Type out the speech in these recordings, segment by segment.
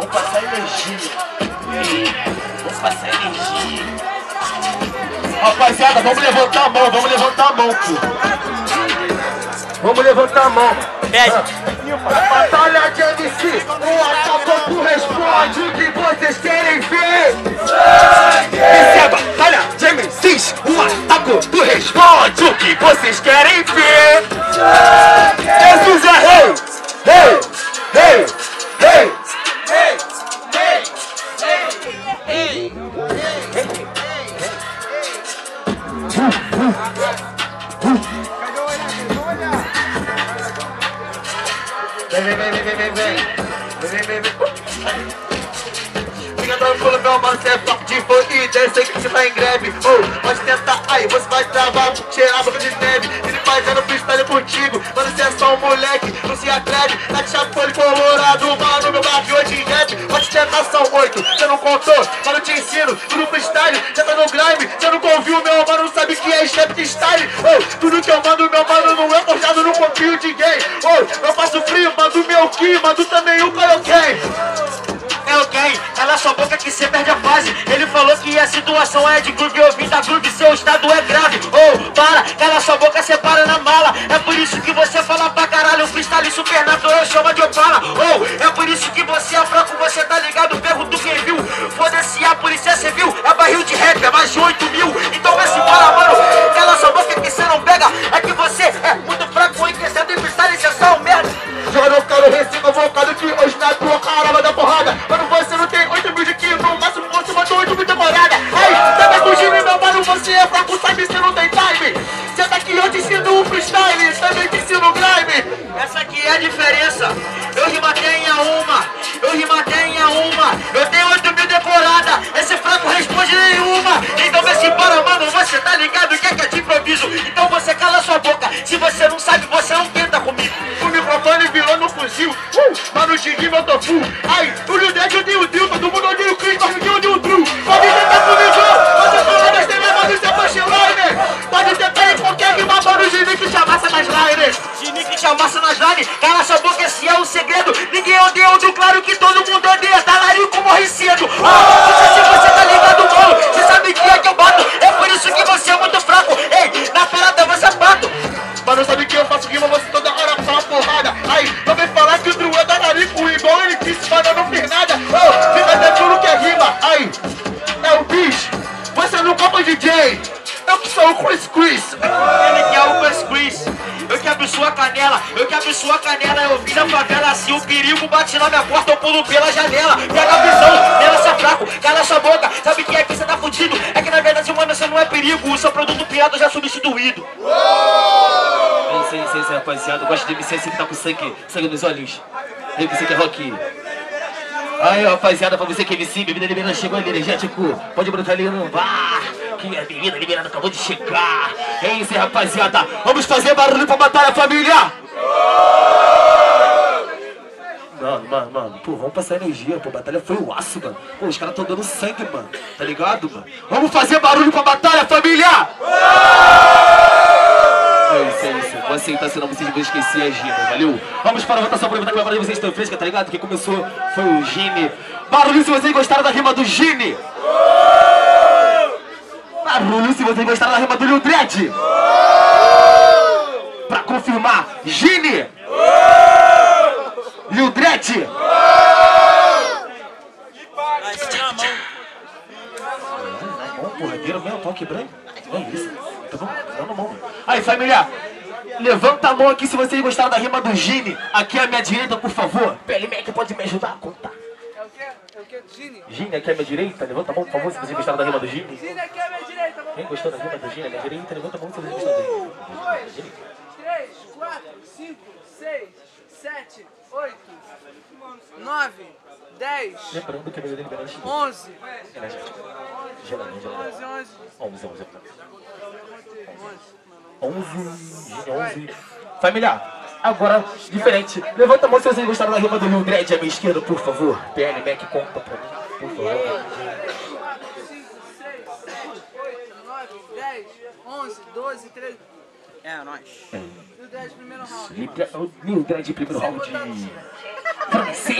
Vamos passar energia. Vamos passar energia. Rapaziada, vamos levantar a mão, pô. Vamos levantar a mão. Batalha de MC, o ataco responde o que vocês querem ver. Receba, batalha de MCs, o ataco responde o que vocês querem ver. Jesus é rei, rei, rei, rei, rei, rei, rei, rei. Vem. Fica tranquilo, meu mano, cê é top de fã e ideia, sei que você tá em greve. Pode tentar aí, você vai travar, cheirar a boca de neve. Ele fazendo freestyle contigo, mano, cê é só um moleque, não se atreve. Tá de chapolho colorado, mano, meu barril de rap. Pode tentar, são 8, cê não contou, mano, te ensino. Tudo freestyle, já tá no grime, cê nunca ouviu, meu mano, não sabe o que é step de style. Tudo que eu mando, meu mano, não é forjado, não confio de gay. Eu faço frio, mando meu ki, mando também o coloquei. É ok, cala sua boca que cê perde a fase. Ele falou que a situação é de groove, eu vim da groove, seu estado é grave. Para, cala sua boca, cê para na mala. É por isso que você fala pra caralho, freestyle supernatural chama de Opala. É por isso que você é fraco, você tá ligado, pergunto quem viu. Foda-se a polícia civil, é barril de rap, é mais de 8 mil. Então vai se embora, mano, cala sua boca que cê não pega. É que você é muito fraco em questão de freestyle, cê é só um merda. Já não quero receber invocado que hoje na tua cara vai dar porrada. Mano, você não tem 8 mil de quilo, no máximo você mandou 8 mil de temporada. Cê vai fugir, meu mano, você é fraco, sabe, cê não tem time. Cê tá aqui, eu te ensino um freestyle, também te ensino um grime. Essa aqui é a diferença, eu rimatei em uma, eu tenho 8 mil decorada, esse fraco responde nenhuma. Então vê se para, mano, você tá ligado que é de improviso. Então você cala sua boca, se você não sabe, você não tenta comigo. O microfone virou no fuzil, mano, de rima eu tô full. O Lil Dredd odeia o Drill, todo mundo odeia o Chris, mas ninguém odeia o Drew. Pode tentar comigo, você fala besteira, mas isso é punchline. Pode tentar em qualquer rima, mano, o Ginique te amassa nas lines. Ginique te amassa nas lines, cala sua boca, esse é o segredo. Ninguém odeia o Drew, claro que todo mundo odeia, talarico morre cedo. Não sei se você tá ligado, mano, você sabe que é que eu bato. É por isso que você é muito fraco, ei, na parada você é pato. Mano, sabe que eu faço rima, você toda hora fala porrada. Não vem falar que o Drew é talarico, igual ele disse, mas eu não fiz nada. Fica dentro que é rima, é o bicho, você não compra DJ. Eu que sou o Chris. Ele que é o Chris. Eu quebro sua canela, eu vim da favela assim, o perigo bate na minha porta, eu pulo pela janela. Pega a visão, nela você é fraco, cala sua boca, sabe que é que você tá fudido? É que na verdade, mano, você não é perigo, o seu produto pirata já é substituído. É isso, rapaziada, eu gosto de MC assim que tá com sangue nos olhos. MC que é rock. Aí, rapaziada, pra você que é MC, bebida liberada chegou energético, pode brotar ali no bar. Que a bebida liberada acabou de chegar. É isso aí, rapaziada. Vamos fazer barulho pra batalha, família. Mano, pô, vamos passar energia, pô, a batalha foi o aço, mano. Pô, os caras tão dando sangue, mano, tá ligado, mano? Vamos fazer barulho pra batalha, família. É isso. Vou aceitar, senão vocês vão esquecer a Gina, valeu? Vamos para a votação pra levantar que a batalha de vocês estão fresca, tá ligado? Quem começou foi o Gini. Barulho se vocês gostaram da rima do Gini. Barulho se vocês gostaram da rima do Lil Dredd. Pra confirmar, Gini. Lil Dredd. Porradeiro mesmo, pau quebrando. É isso. Tá bom? Dá na mão. Aí, família, levanta a mão aqui se vocês gostaram da rima do Gini. Aqui à minha direita, por favor. Pele Mac pode me ajudar a contar. É o que? Gini? Gini aqui à minha direita. Levanta a mão, por favor, se vocês gostaram da rima do Gini. Gini aqui à minha direita, vamos. Quem gostou da rima do Gini à minha direita, levanta a mão se vocês gostaram da rima. 2, 3, 4, 5, 6, 7, 8, 9, 10. Lembrando que a bebida liberada é 11. 11. Família, agora, diferente. Levanta a mão se vocês gostaram da rima do Lil Dredd à minha esquerda, por favor. PL Mac, conta pra mim, por favor. 5, 6, 7, 8, 9, 10, 11, 12, 13. É, nós. Lil Dredd, primeiro round. Lil Dredd, primeiro round. Francês!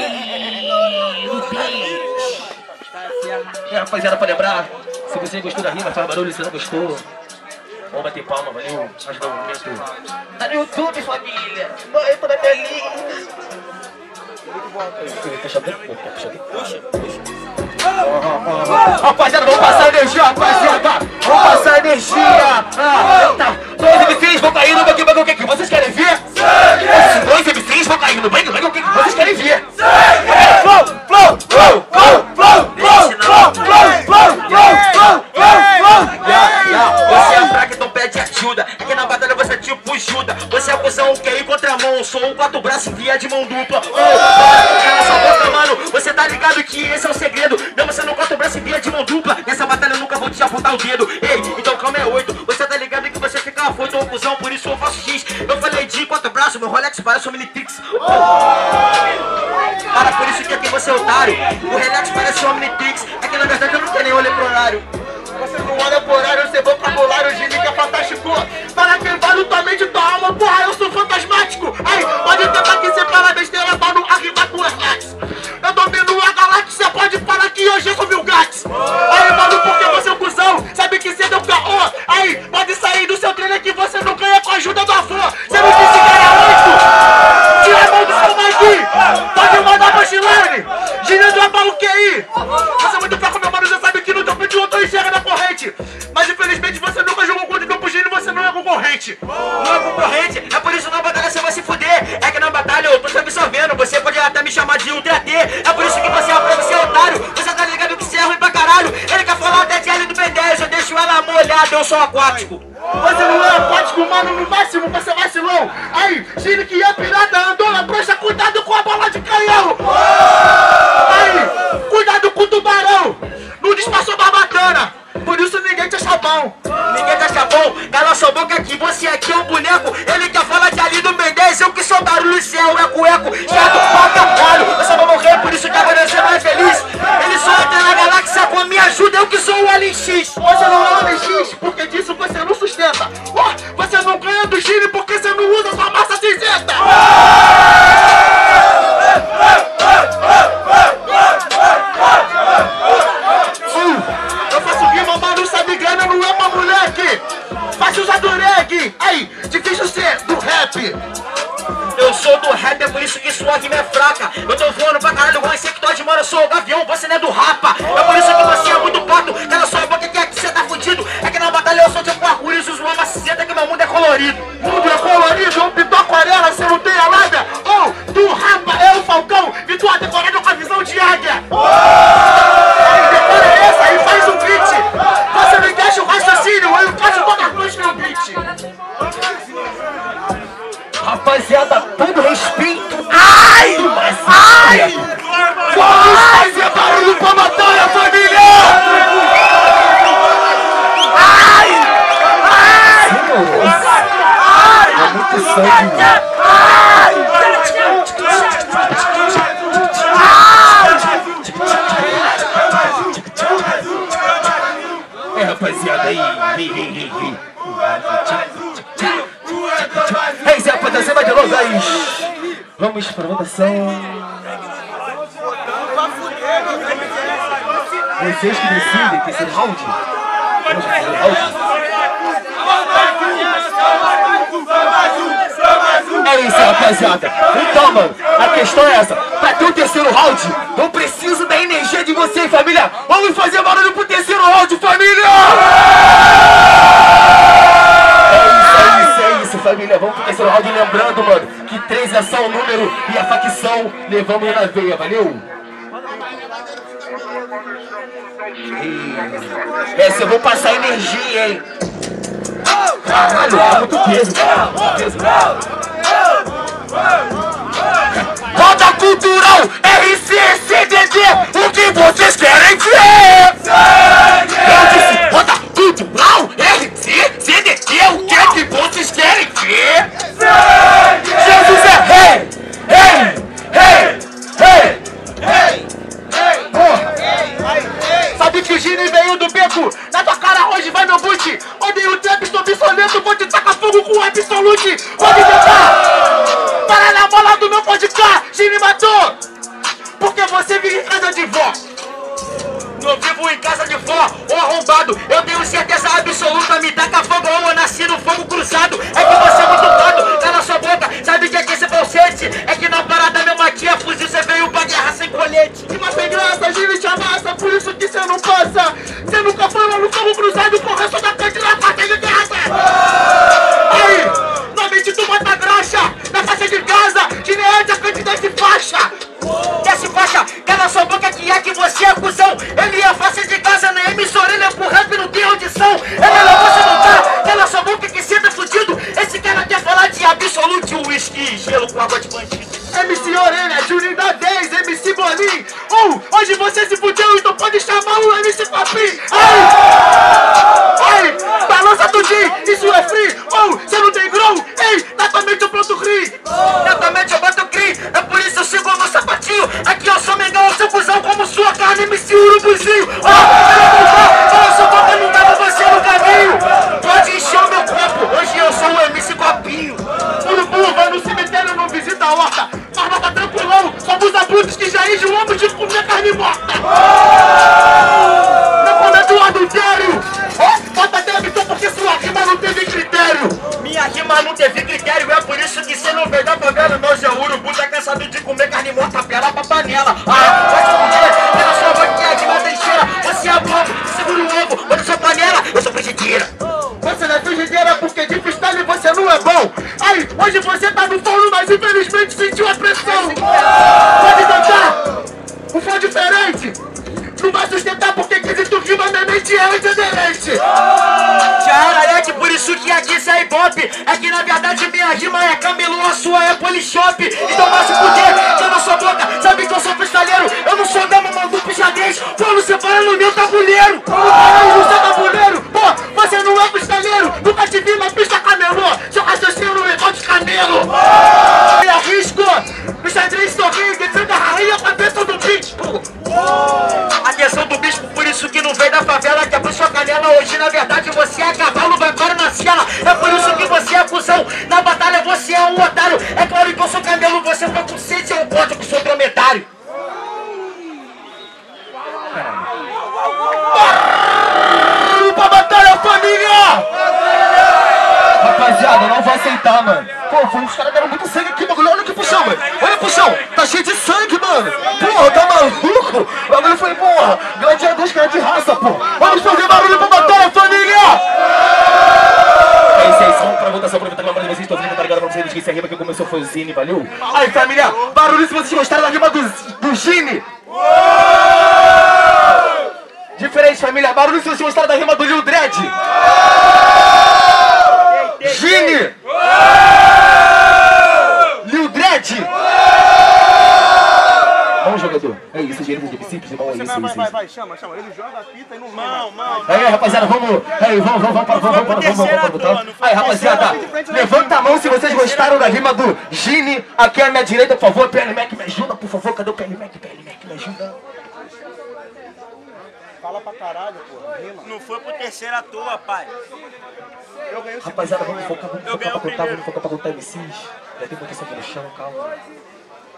Rapaziada, pra lembrar, se você gostou da rima, faz barulho, se não gostou. Vamos bater palma, valeu. Ajuda o momento. Tá no YouTube, família. Mãe, tô na telinha. Rapaziada, vamos passar energia, rapaziada. Vamos passar energia. Tá. Dois MCs vão cair no banco, o que vocês querem ver? Esses dois MCs vão cair no banco, o que vocês querem ver? Flow, flow, flow, flow, flow, flow, flow, flow, flow, flow, flow. Você é fraco, então pede ajuda. Aqui na batalha você é tipo Judas. Você é cuzão, quer ir contra a mão. Sou um quatro braços via de mão dupla. Cala sua boca, mano. Você tá ligado que esse é o segredo. Não, você não quatro braços via de mão dupla. Nessa batalha eu nunca vou te apontar o dedo. Ei, então calma é 8. Você tá ligado que você fica afoito ou cuzão, por isso eu faço X. Eu falei de quatro braços, meu Rolex parece um Minitrix. Cara, por isso que aqui você é otário. O Rolex parece um Omnitrix. É que na verdade eu não tenho nem olho pro horário. Você não olha pro horário, você vocabulário, o Gini que é fantástico. Para quem vale tua mente, tua alma, porra, eu sou fantasmático. Aí, pode tentar que você fala besteira, mano, arriba com as gatos. Eu domino a galáxia, pode falar que hoje eu sou mil gatos. Aí, mano, porque você é um cuzão, sabe que você deu caô. Aí, pode sair do seu treino que você não ganha com a ajuda do avô. Você não disse ganhar 8. Tira a mão do seu Mike. Pode mandar pra Chilane. Gini do Apalo QI. Você é muito fraco, meu mano, já sabe que no teu peito eu tô enxerga na corrente. Mas infelizmente você nunca jogou contra o Campo Gini, você não é concorrente. Não é concorrente, é por isso na batalha você vai se fuder. É que na batalha eu tô te absorvendo, você pode até me chamar de Ultra T. É por isso que você é pra você é otário. Você tá ligado que você é ruim pra caralho. Ele quer falar até de L do Ben10, eu deixo ela molhada, eu sou aquático. Você não é aquático, mano, no máximo você vacilou. Aí, Gini que é pirata, andou na prancha, cuidado com a bola de canhão. Aí, cuidado com o tubarão. Não disfarçou barbatana. Por isso ninguém te acha bom. Ninguém te acha bom. Cala sua boca aqui, você aqui é um boneco. Ele quer falar de ali do Ben10, eu que sou barulho, você é o eco-eco. Chato pra caralho, você vai morrer, por isso que agora você é mais feliz. Ele só entra na galáxia com a minha ajuda, eu que sou o Alien X. Você não é o Alien X, porque disso você não sustenta. Você não ganha do Gini porque você não usa sua massa cinzenta. Eu faço rima, mano, sabe grana, não é pra moleque. Faço usar do reggae. Aí, difícil ser do rap. Eu sou do rap, é por isso que sua rima é fraca. Eu tô voando pra caralho, igual insectóide, mano, eu sou o gavião, você não é do rapa. É por isso que você é muito pato. Cala sua boca que aqui você tá fudido. É que na batalha eu sou tipo arco-íris, uso uma macizeta que meu mundo é colorido. Mundo é colorido, eu pinto aquarela, você não tem a lábia. Do rapa é o Falcão, e tu decorado com a visão de águia. Aí decora essa, aí faz um beat. Você me deixa o raciocínio, eu faço toda noite meu beat. Rapaziada, todo respeito. Ai! Mas ai! Vamos fazer barulho pra batalha, família! Ai! Ai! Ai! É muito sangue. Ai! É, rapaziada, aí. Ei, Zé, pode ser mais de longe aí. Vamos para a votação. Vocês que decidem, terceiro round. Vamos para o round. É isso, rapaziada. Então, mano, a questão é essa. Pra ter o terceiro round, eu preciso da energia de vocês, família. Vamos fazer barulho pro terceiro round, família! É isso, família. Vamos pro terceiro round. Lembrando, mano, que 3 é só o número e a facção levamos na veia, valeu? Essa eu vou passar energia, hein? Caralho, é muito peso. Roda cultural, RCCDD, o que vocês querem ver? Eu disse, roda cultural, RCCDD, o que é que vocês querem ver? Jesus é rei, sabe que o Gini veio do beco, na tua cara hoje vai meu boot. Odeio o tempo, estou obsoleto, vou te tacar fogo com o absolute. Pode tentar, para na bola do meu podcast, Gini matou. Porque você vive em casa de vó. Não vivo em casa de vó, ô arrombado. Eu tenho certeza absoluta, me taca fogo, eu nasci no fogo cruzado. É que você é muito gado, cala sua boca. Sabe o que é esse falsete? É que na parada mesmo aqui é fuzil, você veio pra guerra sem colete. E mas tem graça, a gente te amassa, por isso que você não passa. Você nunca foi lá no fogo cruzado, porra, eu sou da frente da faixa de guerra. Aí, na mente tu mata graxa, na faixa de casa, gineante a frente desse faixa. Desce faixa, cala sua boca que é que você é cuzão. Ele é faixa de casa, na emissora, ele é pro rap, não tem audição. Ele é você não tá, cala sua boca que cê tá fudido. Esse cara quer falar de absolute, whisky e gelo com água de bandido. MC Orelha, Juninho da 10, MC Bolinho. Hoje você se fudeu, então pode chamar o MC Papim. Ei, balança tudinho, isso é free. Você não tem grow? Ei, natamente eu planto cri. Natamente eu bato cri, é por isso eu sigo no sapatinho. Aqui eu sou Mengão, seu cuzão, como sua carne, MC Urubuzinho. Cala sua boca, não tava você no caminho. Pode encher o meu copo, hoje eu sou o MC Copinho. Urubu vai no cemitério, não visita a horta. Mas não tá tranquilão, somos abutres que já enchem o ombro de comer carne morta. Não comete o adultério. Bota débito porque sua rima não teve critério. Minha rima não teve critério, é por isso que cê não veio da favela. Nós é urubu, tá cansado de comer carne morta, pela pra panela. Vai se fuder, pela sua voz que é de trincheira. Você é bobo, segura o ovo, olha sua panela, eu sou frigideira. Você não é frigideira porque de freestyle você não é bom. Aí, hoje você tá no forno, mas infelizmente sentiu a pressão. Pode tentar, um som diferente. Não vai sustentar porque quesito rima, minha mente é antiaderente. Caralho, por isso que aqui isso é hip hop. É que na verdade minha rima é camelô, a sua é polishop. Então vai se fuder, cala sua boca. Sabe que eu sou freestyleiro, eu não sou dama, maluco, xadrez. Pô, você para no meu tabuleiro. Caralho, no seu tabuleiro. Pô, você não é freestyleiro, nunca te vi na pista camelô. Seu raciocínio não é igual de camelo. Me arrisco, no xadrez sorrindo, defendo a rainha pra bênção do beat. Atenção do bispo, por isso que não veio da favela, que abriu sua canela. Hoje na verdade você é cavalo, vai para na cela. É por isso que você é cuzão, na batalha você é um otário. É claro que eu sou camelo, você foi com sede, eu posso que sou dromedário. Pra batalha, família! Rapaziada, eu não vou aceitar, mano. Pô, os caras deram muito sangue aqui, bagulho. Olha que puxão, velho. Olha puxão, tá cheio de sangue, mano. Porra, tá maluco? O bagulho foi, porra, gladiadores, cara de raça, pô. Vamos fazer barulho pra batalha, família! É isso aí, vamos pra votação, aproveitar que a memória de vocês, tô vindo, tá ligado? Pra vocês esquecer a rima que começou foi o Zine, valeu? Aí, família, barulho se vocês gostaram da rima do Gine. Diferente, família, barulho se vocês gostaram da rima do Lil Dredd. Gine! Lil Dredd! Bom jogador, é isso, dinheiro de simples, irmão, é isso. Vai, chama, ele joga a fita e não mão. Aí, rapaziada, vamos para. Aí, rapaziada, levanta a mão se vocês gostaram da rima do Gine. Aqui à minha direita, por favor, PL Mac, me ajuda, por favor, cadê o PL Mac, me ajuda. Fala pra caralho, pô, rima. Não foi pro terceiro à toa, pai. Eu ganhei o segundo. Rapaziada, vamos focar pra contar MCs. Já tem votação aqui no chão, calma.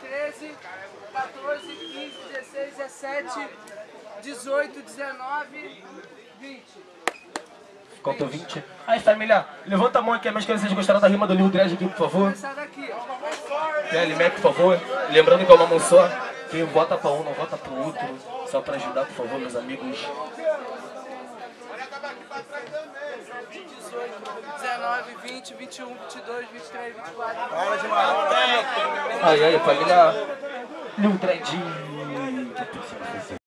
13, 14, 15, 16, 17, 18, 19, 20. Contou 20. Aí, família, levanta a mão aqui, mas que vocês gostaram da rima do Lil Dredd aqui, por favor. Essa daqui, PL Mac, por favor. Lembrando que é uma mão só. Quem vota pra um, não vota pro outro. Só pra ajudar, por favor, meus amigos. 18, 19, 20, 21, 22, 23, 24. Fala de marrom, Aí, família. Lil Dredd.